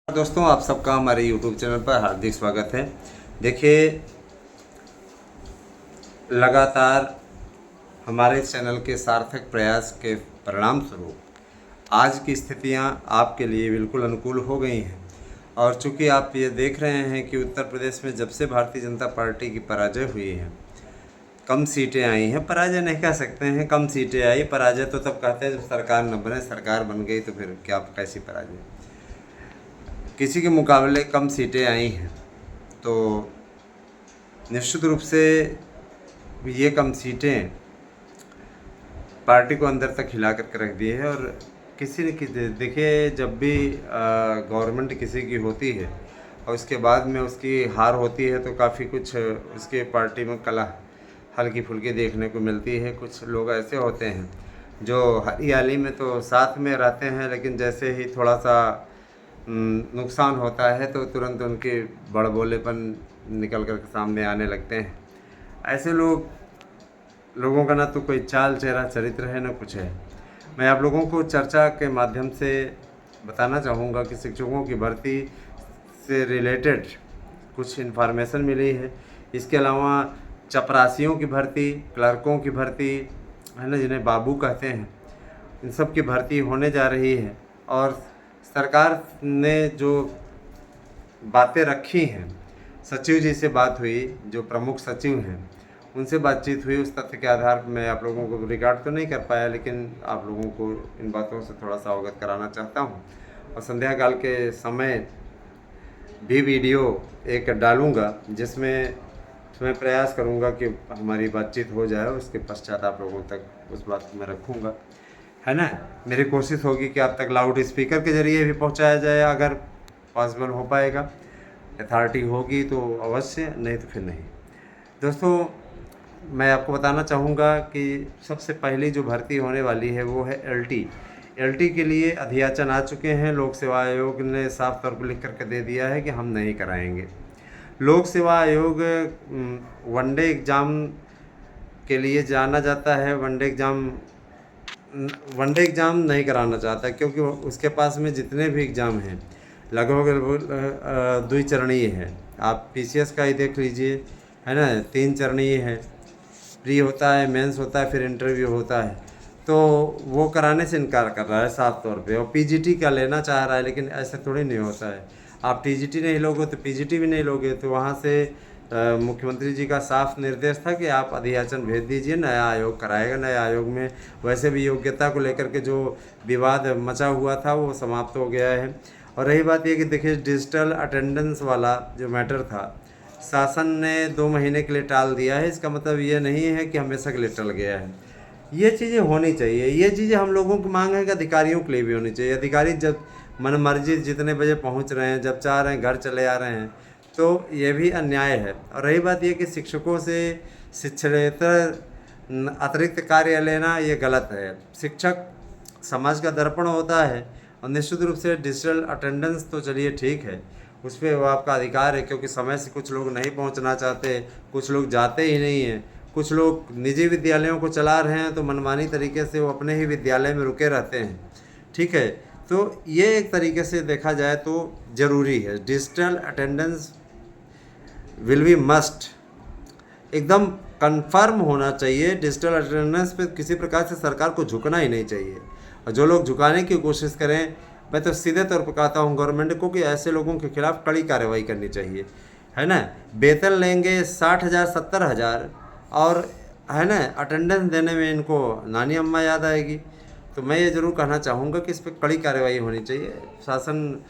दोस्तों, आप सबका हमारे YouTube चैनल पर हार्दिक स्वागत है। देखिए, लगातार हमारे चैनल के सार्थक प्रयास के परिणाम स्वरूप आज की स्थितियां आपके लिए बिल्कुल अनुकूल हो गई हैं। और चूंकि आप ये देख रहे हैं कि उत्तर प्रदेश में जब से भारतीय जनता पार्टी की पराजय हुई है, कम सीटें आई हैं। पराजय नहीं कह सकते हैं, कम सीटें आई। पराजय तो तब कहते हैं जब सरकार न बने। सरकार बन गई तो फिर क्या, कैसी पराजय। किसी के मुकाबले कम सीटें आई हैं, तो निश्चित रूप से ये कम सीटें पार्टी को अंदर तक हिला करके रख दी है। और किसी न देखिए, जब भी गवर्नमेंट किसी की होती है और उसके बाद में उसकी हार होती है तो काफ़ी कुछ उसके पार्टी में कला हल्की फुल्की देखने को मिलती है। कुछ लोग ऐसे होते हैं जो हरियाली में तो साथ में रहते हैं, लेकिन जैसे ही थोड़ा सा नुकसान होता है तो तुरंत उनके बड़बोलेपन निकल कर के सामने आने लगते हैं। ऐसे लोगों का ना तो कोई चाल चेहरा चरित्र है, ना कुछ है। मैं आप लोगों को चर्चा के माध्यम से बताना चाहूँगा कि शिक्षकों की भर्ती से रिलेटेड कुछ इन्फॉर्मेशन मिली है। इसके अलावा चपरासियों की भर्ती, क्लर्कों की भर्ती है ना, जिन्हें बाबू कहते हैं, इन सब की भर्ती होने जा रही है। और सरकार ने जो बातें रखी हैं, सचिव जी से बात हुई, जो प्रमुख सचिव हैं उनसे बातचीत हुई। उस तथ्य के आधार पर मैं आप लोगों को रिकॉर्ड तो नहीं कर पाया, लेकिन आप लोगों को इन बातों से थोड़ा सा अवगत कराना चाहता हूँ। और संध्या काल के समय भी वीडियो एक डालूँगा, जिसमें मैं प्रयास करूँगा कि हमारी बातचीत हो जाए। उसके पश्चात आप लोगों तक उस बात को मैं रखूँगा, है ना। मेरी कोशिश होगी कि आप तक लाउड स्पीकर के ज़रिए भी पहुंचाया जाए, अगर पॉसिबल हो पाएगा, अथॉरिटी होगी तो अवश्य, नहीं तो फिर नहीं। दोस्तों, मैं आपको बताना चाहूँगा कि सबसे पहली जो भर्ती होने वाली है वो है एलटी के लिए अधियाचन आ चुके हैं। लोक सेवा आयोग ने साफ तौर पर लिख करके दे दिया है कि हम नहीं कराएंगे। लोक सेवा आयोग वनडे एग्ज़ाम के लिए जाना जाता है। वनडे एग्ज़ाम नहीं कराना चाहता, क्योंकि उसके पास में जितने भी एग्ज़ाम हैं लगभग द्विचरणीय है। आप पीसीएस का ही देख लीजिए, है ना, 3 चरणीय है। प्री होता है, मेंस होता है, फिर इंटरव्यू होता है। तो वो कराने से इनकार कर रहा है साफ तौर पे। और पीजीटी का लेना चाह रहा है, लेकिन ऐसे थोड़ी नहीं होता है। आप टीजीटी नहीं लोगे तो पीजीटी भी नहीं लोगे। तो वहाँ से मुख्यमंत्री जी का साफ निर्देश था कि आप अधियाचन भेज दीजिए, नया आयोग कराएगा। नए आयोग में वैसे भी योग्यता को लेकर के जो विवाद मचा हुआ था वो समाप्त हो गया है। और रही बात ये कि देखिए, डिजिटल अटेंडेंस वाला जो मैटर था, शासन ने 2 महीने के लिए टाल दिया है। इसका मतलब ये नहीं है कि हमेशा के लिए टल गया है। ये चीज़ें होनी चाहिए। ये चीज़ें हम लोगों की मांग है कि अधिकारियों के लिए भी होनी चाहिए। अधिकारी जब मन मर्जी जितने बजे पहुंच रहे हैं, जब चाह रहे हैं घर चले आ रहे हैं, तो ये भी अन्याय है। और रही बात ये कि शिक्षकों से शिक्षणेतर अतिरिक्त कार्य लेना, ये गलत है। शिक्षक समाज का दर्पण होता है। और निश्चित रूप से डिजिटल अटेंडेंस तो चलिए ठीक है, उस पर वो आपका अधिकार है, क्योंकि समय से कुछ लोग नहीं पहुंचना चाहते, कुछ लोग जाते ही नहीं हैं, कुछ लोग निजी विद्यालयों को चला रहे हैं तो मनमानी तरीके से वो अपने ही विद्यालय में रुके रहते हैं। ठीक है, तो ये एक तरीके से देखा जाए तो ज़रूरी है। Digital attendance will be must, एकदम कंफर्म होना चाहिए। डिजिटल अटेंडेंस पे किसी प्रकार से सरकार को झुकना ही नहीं चाहिए। और जो लोग झुकाने की कोशिश करें, मैं तो सीधे तौर पर कहता हूँ गवर्नमेंट को कि ऐसे लोगों के खिलाफ कड़ी कार्रवाई करनी चाहिए, है ना। वेतन लेंगे 60,000 70,000, और है ना, अटेंडेंस देने में इनको नानी अम्मा याद आएगी। तो मैं ये ज़रूर कहना चाहूँगा कि इस पर कड़ी कार्रवाई होनी चाहिए। शासन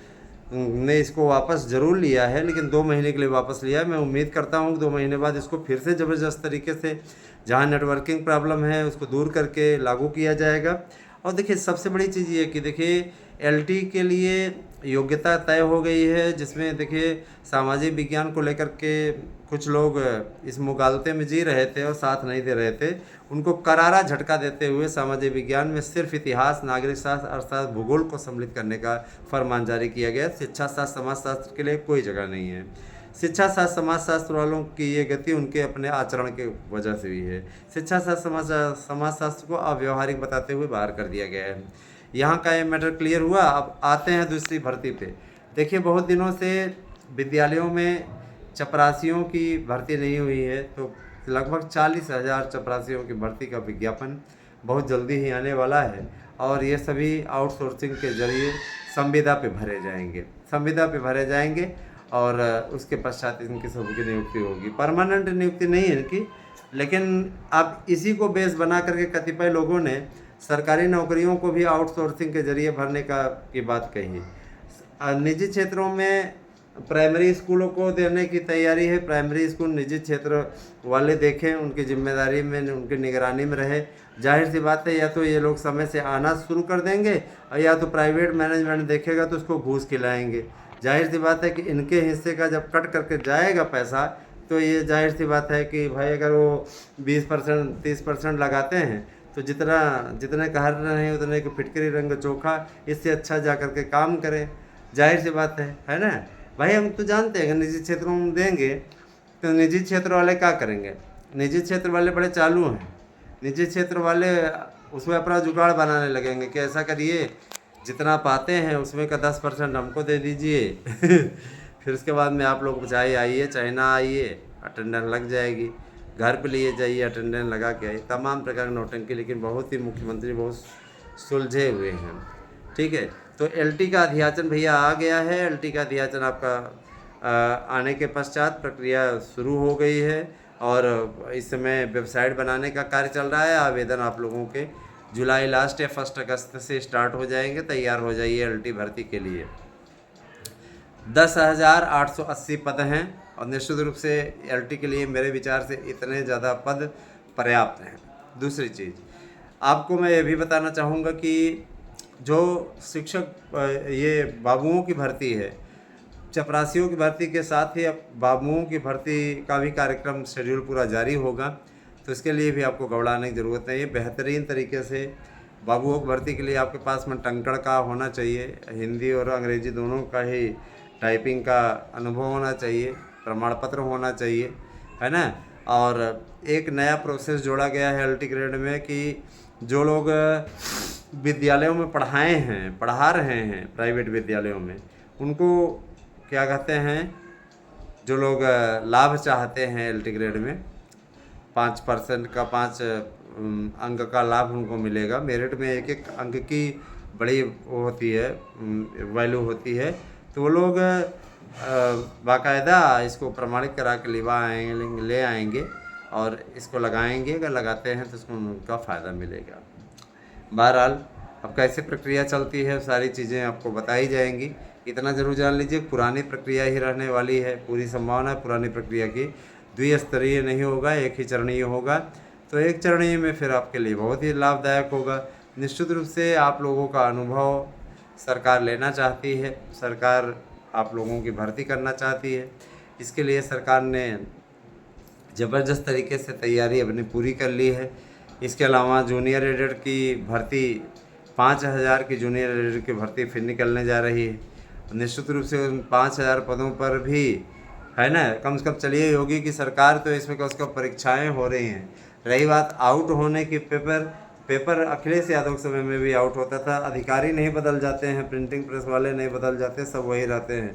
ने इसको वापस ज़रूर लिया है, लेकिन 2 महीने के लिए वापस लिया है। मैं उम्मीद करता हूँ कि 2 महीने बाद इसको फिर से ज़बरदस्त तरीके से, जहाँ नेटवर्किंग प्रॉब्लम है उसको दूर करके लागू किया जाएगा। और देखिए, सबसे बड़ी चीज़ ये कि देखिए, एलटी के लिए योग्यता तय हो गई है, जिसमें देखिए सामाजिक विज्ञान को लेकर के कुछ लोग इस मुगालते में जी रहे थे और साथ नहीं दे रहे थे। उनको करारा झटका देते हुए सामाजिक विज्ञान में सिर्फ इतिहास, नागरिक शास्त्र, अर्थशास्त्र, भूगोल को सम्मिलित करने का फरमान जारी किया गया। शिक्षा शास्त्र, समाजशास्त्र के लिए कोई जगह नहीं है। शिक्षा शास्त्र, समाजशास्त्र वालों की ये गति उनके अपने आचरण के वजह से भी है। शिक्षा शास्त्र, समाजशास्त्र को अव्यवहारिक बताते हुए बाहर कर दिया गया है। यहाँ का ये मैटर क्लियर हुआ। अब आते हैं दूसरी भर्ती पे। देखिए बहुत दिनों से विद्यालयों में चपरासियों की भर्ती नहीं हुई है, तो लगभग 40,000 चपरासियों की भर्ती का विज्ञापन बहुत जल्दी ही आने वाला है और ये सभी आउटसोर्सिंग के जरिए संविदा पे भरे जाएंगे, संविदा पे भरे जाएंगे और उसके पश्चात इनकी सबकी नियुक्ति होगी। परमानेंट नियुक्ति नहीं है इनकी, लेकिन अब इसी को बेस बना करके कतिपय लोगों ने सरकारी नौकरियों को भी आउटसोर्सिंग के जरिए भरने की बात कही। निजी क्षेत्रों में प्राइमरी स्कूलों को देने की तैयारी है। प्राइमरी स्कूल निजी क्षेत्र वाले देखें, उनकी जिम्मेदारी में, उनकी निगरानी में रहे। जाहिर सी बात है, या तो ये लोग समय से आना शुरू कर देंगे और या तो प्राइवेट मैनेजमेंट देखेगा तो उसको घूस खिलाएंगे। जाहिर सी बात है कि इनके हिस्से का जब कट करके जाएगा पैसा, तो ये जाहिर सी बात है कि भाई अगर वो 20% 30% लगाते हैं तो जितने कह रहे हैं उतने की फिटकरी रंग चोखा, इससे अच्छा जा करके काम करें। जाहिर सी बात है ना भाई। हम तो जानते हैं कि निजी क्षेत्रों में देंगे तो निजी क्षेत्र वाले क्या करेंगे। निजी क्षेत्र वाले बड़े चालू हैं। निजी क्षेत्र वाले उसमें अपना जुगाड़ बनाने लगेंगे कि ऐसा करिए, जितना पाते हैं उसमें का 10% हमको दे दीजिए फिर उसके बाद में आप लोग चाहे आइए चाहे ना आइए, अटेंडेंस लग जाएगी, घर पे लिए जाइए अटेंडेंस लगा के आइए, तमाम प्रकार की नौटंकी। लेकिन बहुत ही मुख्यमंत्री बहुत सुलझे हुए हैं। ठीक है, तो एलटी का अध्याचन भैया आ गया है। एलटी का अध्याचन आपका आने के पश्चात प्रक्रिया शुरू हो गई है और इस समय वेबसाइट बनाने का कार्य चल रहा है। आवेदन आप लोगों के जुलाई लास्ट या 1 अगस्त से स्टार्ट हो जाएंगे। तैयार हो जाइए एलटी भर्ती के लिए। 10,880 पद हैं और निश्चित रूप से एलटी के लिए मेरे विचार से इतने ज़्यादा पद पर्याप्त हैं। दूसरी चीज़ आपको मैं ये भी बताना चाहूँगा कि जो शिक्षक ये बाबुओं की भर्ती है, चपरासियों की भर्ती के साथ ही अब बाबुओं की भर्ती का भी कार्यक्रम शेड्यूल पूरा जारी होगा, तो इसके लिए भी आपको घबराने की ज़रूरत नहीं है। बेहतरीन तरीके से बाबुओं की भर्ती के लिए आपके पास में टंकड़ का होना चाहिए, हिंदी और अंग्रेजी दोनों का ही टाइपिंग का अनुभव होना चाहिए, प्रमाण पत्र होना चाहिए, है ना। और एक नया प्रोसेस जोड़ा गया है एलटी ग्रेड में कि जो लोग विद्यालयों में पढ़ा रहे हैं प्राइवेट विद्यालयों में, उनको क्या कहते हैं, जो लोग लाभ चाहते हैं एलटी ग्रेड में 5% का 5 अंक का लाभ उनको मिलेगा। मेरिट में एक एक अंक की बड़ी वो होती है, वैल्यू होती है, तो वो लोग बाकायदा इसको प्रमाणित करा के ले आएंगे और इसको लगाएंगे। अगर लगाते हैं तो उसको उनका फ़ायदा मिलेगा। बहरहाल अब कैसे प्रक्रिया चलती है सारी चीज़ें आपको बताई जाएंगी। इतना ज़रूर जान लीजिए, पुरानी प्रक्रिया ही रहने वाली है। पूरी संभावना है पुरानी प्रक्रिया की, द्विस्तरीय नहीं होगा, एक ही चरणीय होगा। तो एक चरणीय में फिर आपके लिए बहुत ही लाभदायक होगा। निश्चित रूप से आप लोगों का अनुभव सरकार लेना चाहती है, सरकार आप लोगों की भर्ती करना चाहती है। इसके लिए सरकार ने ज़बरदस्त तरीके से तैयारी अपनी पूरी कर ली है। इसके अलावा जूनियर एडेड की भर्ती 5,000 की जूनियर एडेड की भर्ती फिर निकलने जा रही है। निश्चित रूप से उन 5,000 पदों पर भी, है ना, कम से कम चलिए योगी की सरकार तो इसमें कम से कम परीक्षाएँ हो रही हैं। रही बात आउट होने की, पेपर अखिलेश यादव के समय में भी आउट होता था। अधिकारी नहीं बदल जाते हैं, प्रिंटिंग प्रेस वाले नहीं बदल जाते, सब वही रहते हैं।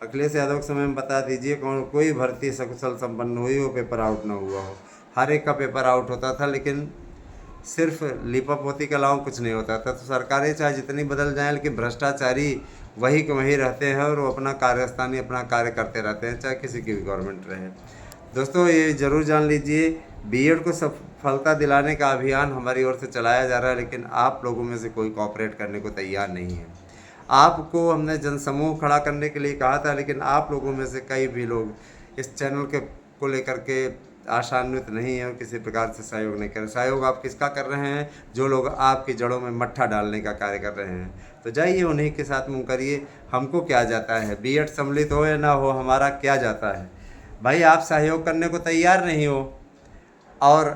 अखिलेश यादव के समय में बता दीजिए कोई भर्ती सकुशल संपन्न हुई हो, पेपर आउट ना हुआ हो। हर एक का पेपर आउट होता था, लेकिन सिर्फ लिपापोती के अलावा कुछ नहीं होता था। तो सरकारें चाहे जितनी बदल जाएं, लेकिन भ्रष्टाचारी वही के वही रहते हैं और वो अपना कार्यस्थानी अपना कार्य करते रहते हैं, चाहे किसी की भी गवर्नमेंट रहे। दोस्तों ये ज़रूर जान लीजिए, बीएड को सफलता दिलाने का अभियान हमारी ओर से चलाया जा रहा है, लेकिन आप लोगों में से कोई कोऑपरेट करने को तैयार नहीं है। आपको हमने जनसमूह खड़ा करने के लिए कहा था, लेकिन आप लोगों में से कई भी लोग इस चैनल को लेकर के आशान्वित नहीं है और किसी प्रकार से सहयोग नहीं कर रहे। सहयोग आप किसका कर रहे हैं? जो लोग आपकी जड़ों में मट्ठा डालने का कार्य कर रहे हैं। तो जाइए उन्हीं के साथ मुँह करिए। हमको क्या जाता है, बीएड सम्मिलित हो या ना हो, हमारा क्या जाता है भाई। आप सहयोग करने को तैयार नहीं हो और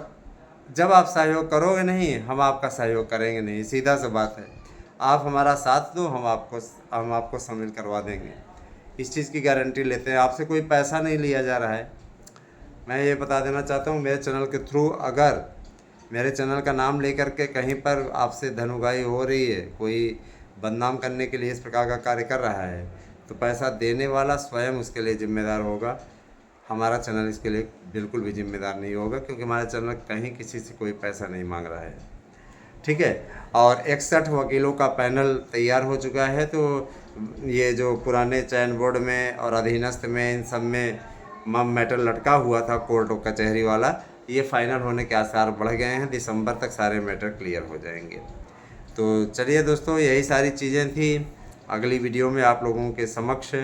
जब आप सहयोग करोगे नहीं, हम आपका सहयोग करेंगे नहीं। सीधा सा बात है, आप हमारा साथ दो, हम आपको शामिल करवा देंगे। इस चीज़ की गारंटी लेते हैं। आपसे कोई पैसा नहीं लिया जा रहा है। मैं ये बता देना चाहता हूँ, मेरे चैनल के थ्रू अगर मेरे चैनल का नाम लेकर के कहीं पर आपसे धन उगाही हो रही है, कोई बदनाम करने के लिए इस प्रकार का कार्य कर रहा है, तो पैसा देने वाला स्वयं उसके लिए जिम्मेदार होगा। हमारा चैनल इसके लिए बिल्कुल भी जिम्मेदार नहीं होगा, क्योंकि हमारा चैनल कहीं किसी से कोई पैसा नहीं मांग रहा है। ठीक है। और 61 वकीलों का पैनल तैयार हो चुका है। तो ये जो पुराने चयन बोर्ड में और अधीनस्थ में इन सब में मम मैटर लटका हुआ था कोर्ट और कचहरी वाला, ये फाइनल होने के आसार बढ़ गए हैं। दिसंबर तक सारे मैटर क्लियर हो जाएंगे। तो चलिए दोस्तों, यही सारी चीज़ें थी। अगली वीडियो में आप लोगों के समक्ष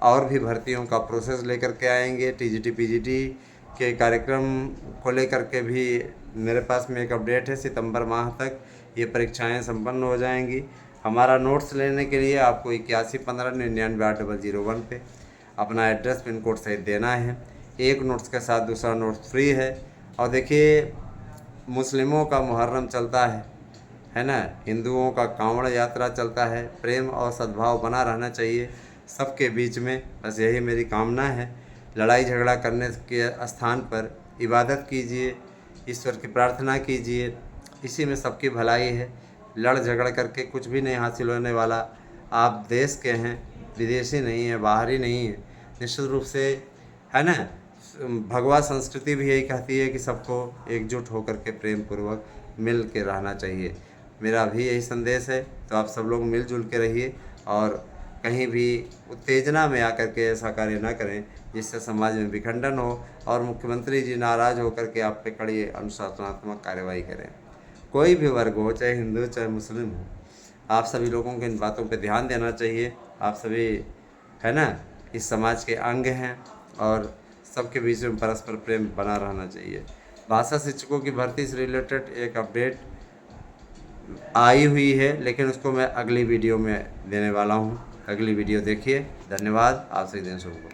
और भी भर्तियों का प्रोसेस लेकर के आएंगे। टीजीटी पीजीटी के कार्यक्रम को लेकर के भी मेरे पास में एक अपडेट है। सितंबर माह तक ये परीक्षाएं संपन्न हो जाएंगी। हमारा नोट्स लेने के लिए आपको 8115998001 पे अपना एड्रेस पिन कोड सहित देना है। एक नोट्स के साथ दूसरा नोट्स फ्री है। और देखिए, मुस्लिमों का मुहर्रम चलता है ना, हिंदुओं का कांवड़ यात्रा चलता है। प्रेम और सद्भाव बना रहना चाहिए सबके बीच में, बस यही मेरी कामना है। लड़ाई झगड़ा करने के स्थान पर इबादत कीजिए, ईश्वर की प्रार्थना कीजिए, इसी में सबकी भलाई है। लड़ झगड़ करके कुछ भी नहीं हासिल होने वाला। आप देश के हैं, विदेशी नहीं है, बाहरी नहीं है। निश्चित रूप से, है ना, भगवा संस्कृति भी यही कहती है कि सबको एकजुट होकर के प्रेम पूर्वक मिल के रहना चाहिए। मेरा भी यही संदेश है। तो आप सब लोग मिलजुल के रहिए और कहीं भी उत्तेजना में आकर के ऐसा कार्य ना करें जिससे समाज में विखंडन हो और मुख्यमंत्री जी नाराज़ होकर के आप पे कड़ी अनुशासनात्मक कार्रवाई करें। कोई भी वर्ग हो, चाहे हिंदू चाहे मुस्लिम हो, आप सभी लोगों को इन बातों पे ध्यान देना चाहिए। आप सभी, है ना, इस समाज के अंग हैं और सबके बीच में परस्पर प्रेम बना रहना चाहिए। भाषा शिक्षकों की भर्ती से रिलेटेड एक अपडेट आई हुई है, लेकिन उसको मैं अगली वीडियो में देने वाला हूँ। अगली वीडियो देखिए। धन्यवाद। आप सभी दिन शुभ हो।